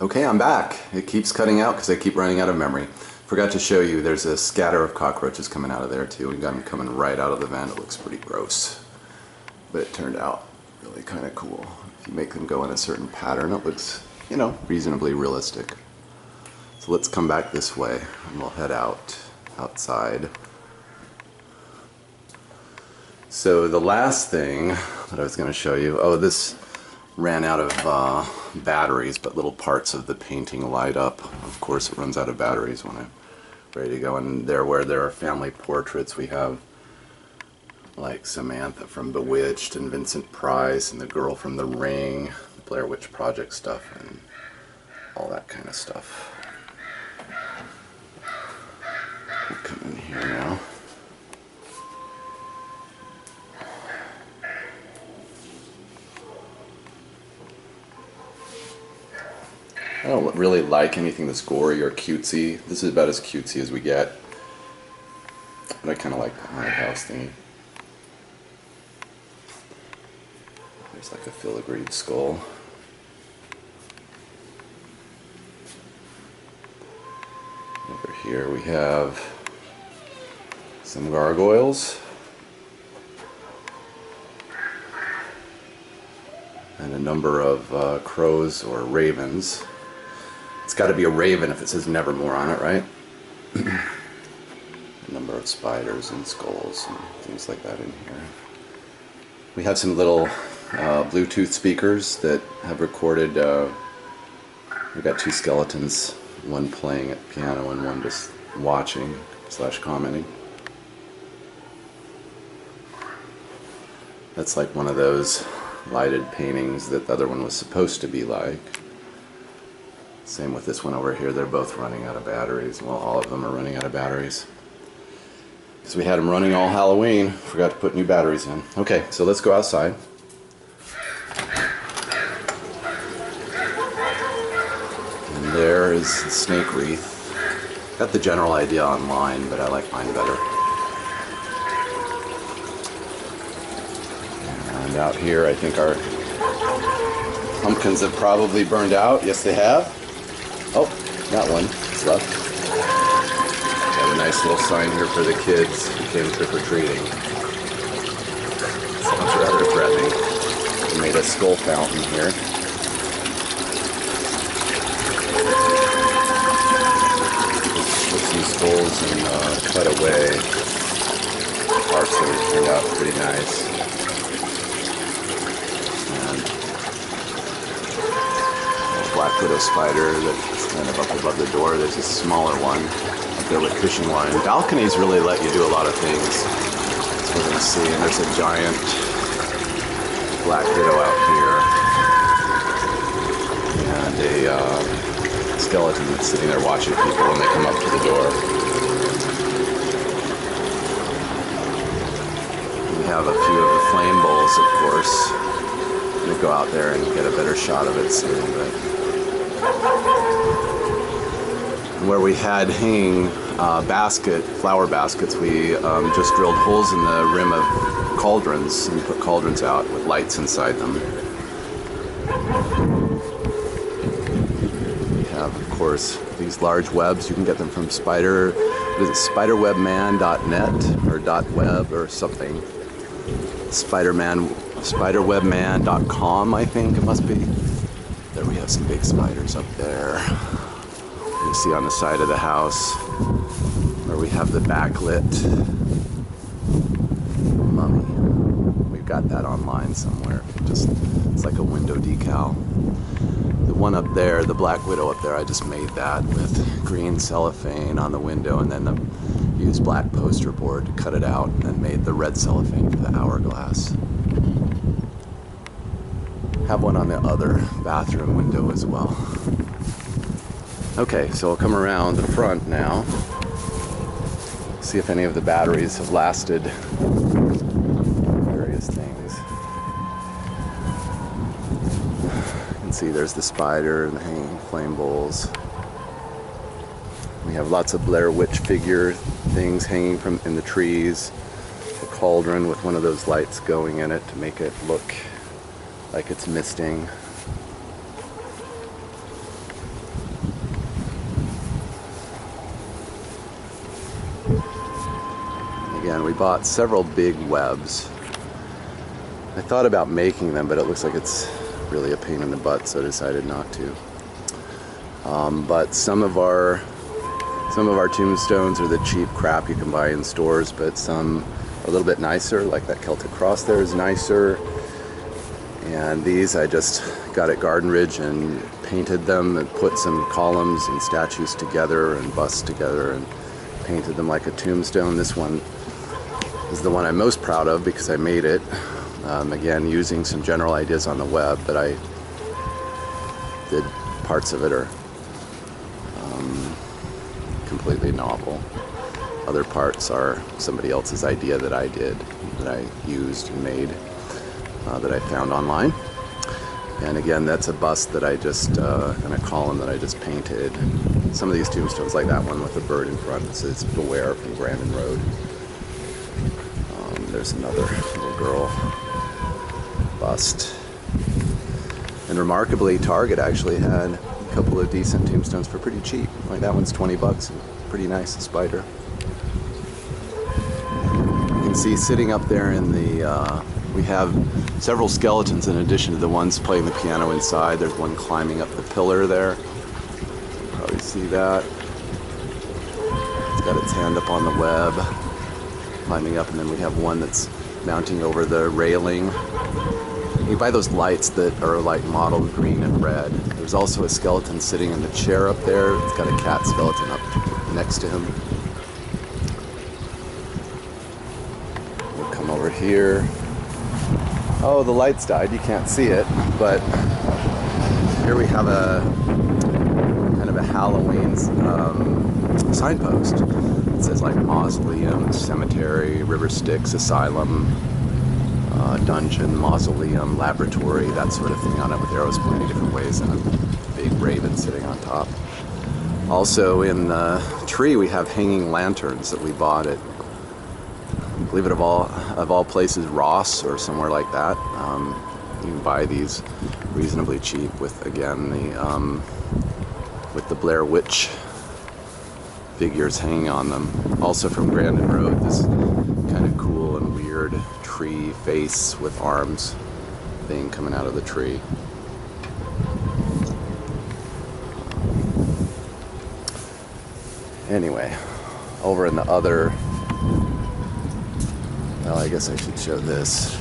Okay, I'm back. It keeps cutting out because I keep running out of memory. Forgot to show you, there's a scatter of cockroaches coming out of there too. We got them coming right out of the vent. It looks pretty gross. But it turned out really kind of cool. If you make them go in a certain pattern, it looks, you know, reasonably realistic. So let's come back this way and we'll head outside. So the last thing that I was going to show you, this ran out of batteries, but little parts of the painting light up. Of course it runs out of batteries when I'm ready to go. And there, where there are family portraits, we have like Samantha from Bewitched and Vincent Price and the girl from The Ring, the Blair Witch Project stuff, and all that kind of stuff. We'll come in here now. I don't really like anything that's gory or cutesy. This is about as cutesy as we get. But I kind of like the haunted house thingy. There's like a filigreed skull. Over here we have some gargoyles. And a number of crows or ravens. It's got to be a raven if it says Nevermore on it, right? A number of spiders and skulls and things like that in here. We have some little Bluetooth speakers that have recorded. We've got two skeletons, one playing at piano and one just watching / commenting. That's like one of those lighted paintings that the other one was supposed to be like. Same with this one over here. They're both running out of batteries. Well, all of them are running out of batteries. Because we had them running all Halloween. Forgot to put new batteries in. Okay, so let's go outside. And there is the snake wreath. Got the general idea online, but I like mine better. And out here, I think our pumpkins have probably burned out. Yes, they have. Oh, got one. It's left. Got a nice little sign here for the kids who came trick-or-treating. Sounds rather threatening. We made a skull fountain here. Put some skulls and cut away. Parts of it turned out pretty nice. Black widow spider that's kind of up above the door. There's a smaller one up there with fishing line. Balconies really let you do a lot of things, as we're going to see. And there's a giant black widow out here. And a skeleton that's sitting there watching people when they come up to the door. We have a few of the flame bowls, of course. I'm going to go out there and get a better shot of it soon. But where we had hanging flower baskets, we just drilled holes in the rim of cauldrons and put cauldrons out with lights inside them. We have, of course, these large webs. You can get them from spiderwebman.net or .web or something. Spiderwebman.com, I think it must be. There we have some big spiders up there. You see on the side of the house where we have the backlit mummy. We've got that online somewhere. It's like a window decal. The one up there, the Black Widow up there, I just made that with green cellophane on the window and then used black poster board to cut it out and then made the red cellophane for the hourglass. Have one on the other bathroom window as well. Okay, so I'll come around the front now. See if any of the batteries have lasted. Various things. You can see there's the spider and the hanging flame bowls. We have lots of Blair Witch figure things hanging from in the trees. A cauldron with one of those lights going in it to make it look like it's misting. And we bought several big webs. I thought about making them, but it looks like it's really a pain in the butt, so I decided not to. But some of our tombstones are the cheap crap you can buy in stores, but some are a little bit nicer, like that Celtic cross there is nicer. And these I just got at Garden Ridge and painted them and put some columns and statues together and busts together and painted them like a tombstone. This one is the one I'm most proud of because I made it. Again, using some general ideas on the web, but I did parts of it are completely novel. Other parts are somebody else's idea that I did, that I used and made, that I found online. And again, that's a bust that I just, and a column that I just painted. Some of these tombstones, like that one with the bird in front, it says Beware from Grandin Road. There's another little girl bust. And remarkably, Target actually had a couple of decent tombstones for pretty cheap. Like that one's 20 bucks, pretty nice, a spider. You can see sitting up there in the, we have several skeletons in addition to the ones playing the piano inside. There's one climbing up the pillar there. You can probably see that. It's got its hand up on the web, climbing up, and then we have one that's mounting over the railing. You buy those lights that are like mottled green and red. There's also a skeleton sitting in the chair up there. It's got a cat skeleton up next to him. We'll come over here. Oh, the lights died. You can't see it, but here we have a kind of a Halloween signpost. It says like mausoleum, cemetery, river Styx, asylum, dungeon, mausoleum, laboratory, that sort of thing on it with arrows pointing different ways and a big raven sitting on top. Also in the tree we have hanging lanterns that we bought at, believe it of all places, Ross or somewhere like that. You can buy these reasonably cheap with, again, with the Blair Witch figures hanging on them. Also from Grandin Road, this kind of cool and weird tree face with arms thing coming out of the tree. Anyway, over in the other, well, I guess I should show this.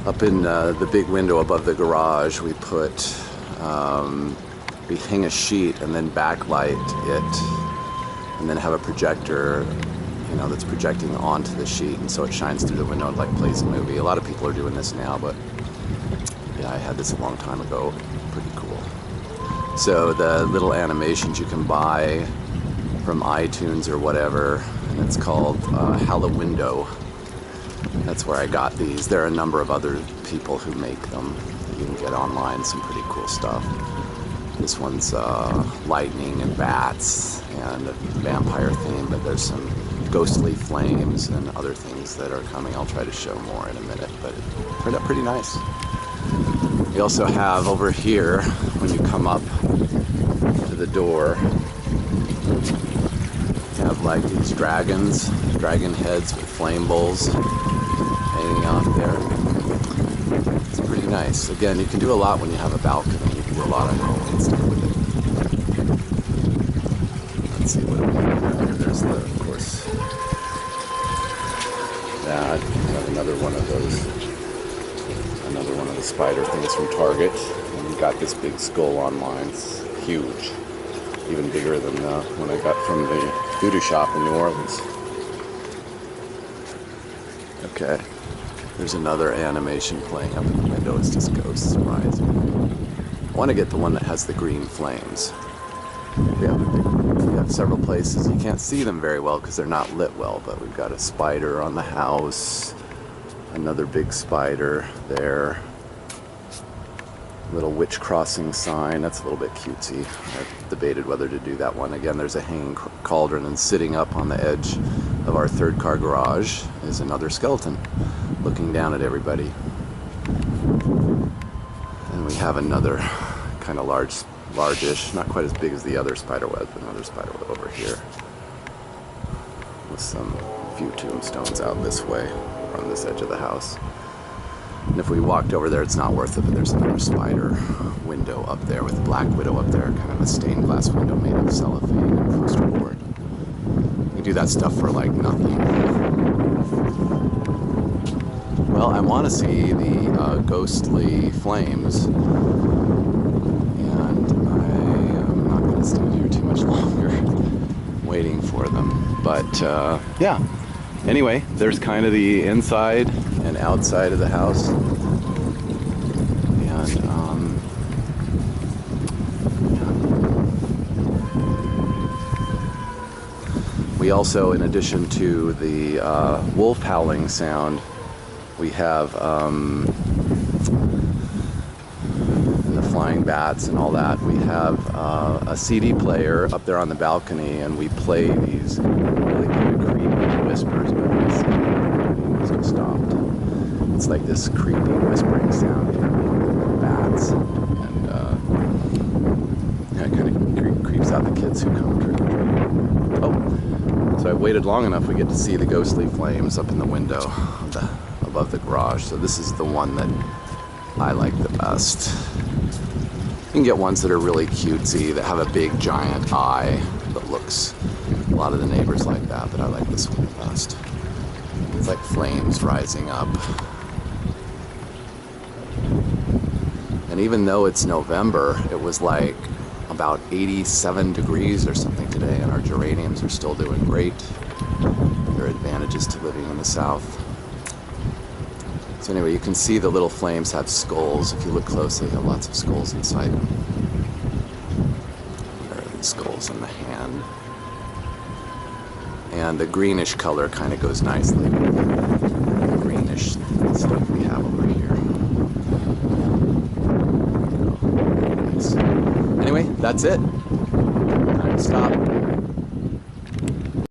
Up in the big window above the garage, we put, we hang a sheet and then backlight it, and then have a projector, you know, that's projecting onto the sheet, and so it shines through the window and like plays a movie. A lot of people are doing this now, but yeah, I had this a long time ago. Pretty cool. So the little animations you can buy from iTunes or whatever, and it's called Hallowindow. That's where I got these. There are a number of other people who make them. You can get online some pretty cool stuff. This one's lightning and bats and a vampire theme, but there's some ghostly flames and other things that are coming. I'll try to show more in a minute, but it turned out pretty nice. We also have over here, when you come up to the door, you have like these dragons, dragon heads with flame bowls hanging off there. It's pretty nice. Again, you can do a lot when you have a balcony. You can do a lot of Halloween stuff with it. Let's see what we have here. There's the, of course, that. Got another one of those. Another one of the spider things from Target. And we got this big skull online. It's huge. Even bigger than the one I got from the voodoo shop in New Orleans. Okay. There's another animation playing up in the window. It's just ghosts rising. I want to get the one that has the green flames. We have several places. You can't see them very well because they're not lit well, but we've got a spider on the house. Another big spider there. Little witch crossing sign. That's a little bit cutesy. I've debated whether to do that one. Again, there's a hanging cauldron, and sitting up on the edge of our third car garage is another skeleton looking down at everybody. And we have another kind of largish, not quite as big as the other spider web, but another spider web over here with some few tombstones out this way, on this edge of the house. And if we walked over there, it's not worth it, but there's another spider window up there with a black widow up there, kind of a stained glass window made of cellophane and poster board. You do that stuff for like nothing. Well, I want to see the ghostly flames, and I am not going to stand here too much longer waiting for them. But yeah, anyway, there's kind of the inside and outside of the house. And yeah. We also, in addition to the wolf howling sound, we have and the flying bats and all that. We have a CD player up there on the balcony, and we play these really kind of creepy whispers, but the must have stopped. It's like this creepy whispering sound from bats, and yeah, it kind of creeps out the kids who come trick or treating. Oh, so I waited long enough. We get to see the ghostly flames up in the window above the garage. So this is the one that I like the best. You can get ones that are really cutesy, that have a big giant eye that looks, a lot of the neighbors like that, but I like this one the best. It's like flames rising up. And even though it's November, it was like about 87 degrees or something today, and our geraniums are still doing great. There are advantages to living in the South. So anyway, you can see the little flames have skulls. If you look closely, they have lots of skulls inside them. There are the skulls in the hand. And the greenish color kind of goes nicely with the greenish stuff we have over here. Nice. Anyway, that's it. Time to stop.